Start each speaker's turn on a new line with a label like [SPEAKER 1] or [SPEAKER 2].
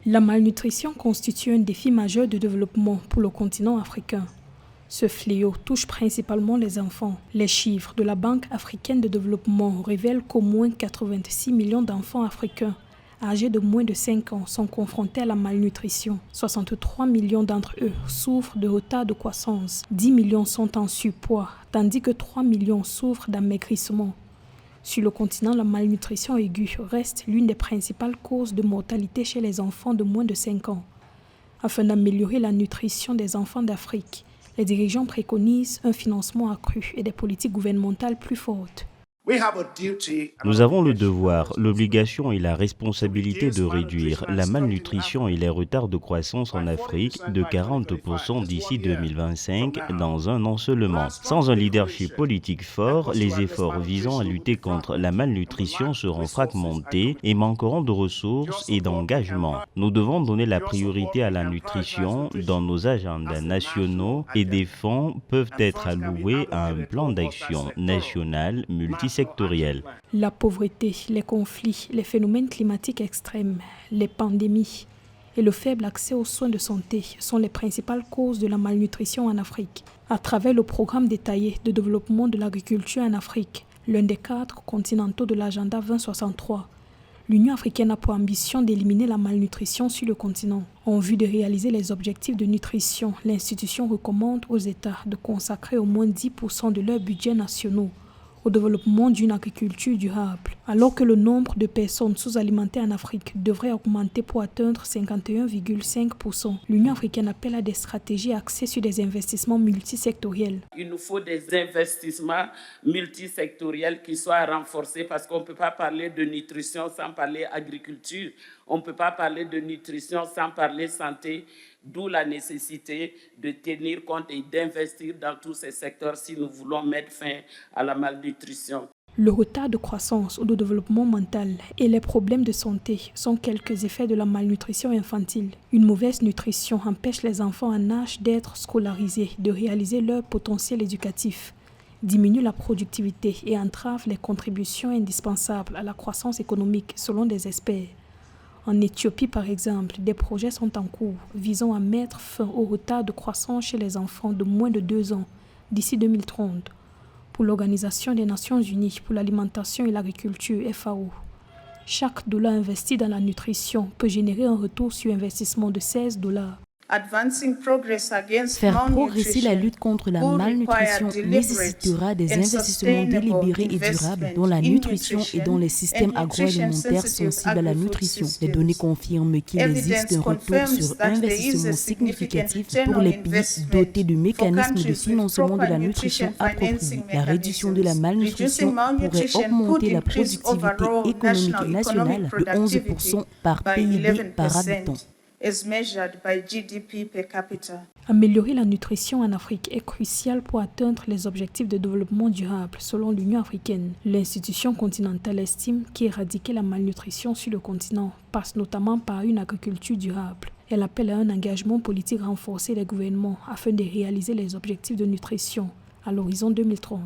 [SPEAKER 1] La malnutrition constitue un défi majeur de développement pour le continent africain. Ce fléau touche principalement les enfants. Les chiffres de la Banque africaine de développement révèlent qu'au moins 86 millions d'enfants africains âgés de moins de 5 ans sont confrontés à la malnutrition. 63 millions d'entre eux souffrent de retard de croissance. 10 millions sont en surpoids, tandis que 3 millions souffrent d'amaigrissement. Sur le continent, la malnutrition aiguë reste l'une des principales causes de mortalité chez les enfants de moins de 5 ans. Afin d'améliorer la nutrition des enfants d'Afrique, les dirigeants préconisent un financement accru et des politiques gouvernementales plus fortes.
[SPEAKER 2] Nous avons le devoir, l'obligation et la responsabilité de réduire la malnutrition et les retards de croissance en Afrique de 40% d'ici 2025 dans un an seulement. Sans un leadership politique fort, les efforts visant à lutter contre la malnutrition seront fragmentés et manqueront de ressources et d'engagement. Nous devons donner la priorité à la nutrition dans nos agendas nationaux et des fonds peuvent être alloués à un plan d'action national multisectoriel.
[SPEAKER 1] La pauvreté, les conflits, les phénomènes climatiques extrêmes, les pandémies et le faible accès aux soins de santé sont les principales causes de la malnutrition en Afrique. À travers le programme détaillé de développement de l'agriculture en Afrique, l'un des 4 continentaux de l'agenda 2063, l'Union africaine a pour ambition d'éliminer la malnutrition sur le continent. En vue de réaliser les objectifs de nutrition, l'institution recommande aux États de consacrer au moins 10% de leurs budgets nationaux au développement d'une agriculture durable, alors que le nombre de personnes sous-alimentées en Afrique devrait augmenter pour atteindre 51,5%. L'Union africaine appelle à des stratégies axées sur des investissements multisectoriels.
[SPEAKER 3] Il nous faut des investissements multisectoriels qui soient renforcés parce qu'on ne peut pas parler de nutrition sans parler agriculture. On ne peut pas parler de nutrition sans parler santé. D'où la nécessité de tenir compte et d'investir dans tous ces secteurs si nous voulons mettre fin à la malnutrition.
[SPEAKER 1] Le retard de croissance ou de développement mental et les problèmes de santé sont quelques effets de la malnutrition infantile. Une mauvaise nutrition empêche les enfants en âge d'être scolarisés, de réaliser leur potentiel éducatif, diminue la productivité et entrave les contributions indispensables à la croissance économique selon des experts. En Éthiopie, par exemple, des projets sont en cours visant à mettre fin au retard de croissance chez les enfants de moins de 2 ans d'ici 2030. Pour l'Organisation des Nations Unies pour l'alimentation et l'agriculture, FAO, chaque dollar investi dans la nutrition peut générer un retour sur investissement de $16.
[SPEAKER 4] Faire progresser la lutte contre la malnutrition nécessitera des investissements délibérés et durables dans la nutrition et dans les systèmes agroalimentaires sensibles à la nutrition. Les données confirment qu'il existe un retour sur investissement significatif pour les pays dotés de mécanismes de financement de la nutrition appropriés. La réduction de la malnutrition pourrait augmenter la productivité économique nationale de 11% par PIB par habitant.
[SPEAKER 1] Améliorer la nutrition en Afrique est crucial pour atteindre les objectifs de développement durable selon l'Union africaine. L'institution continentale estime qu'éradiquer la malnutrition sur le continent passe notamment par une agriculture durable. Elle appelle à un engagement politique renforcé des gouvernements afin de réaliser les objectifs de nutrition à l'horizon 2030.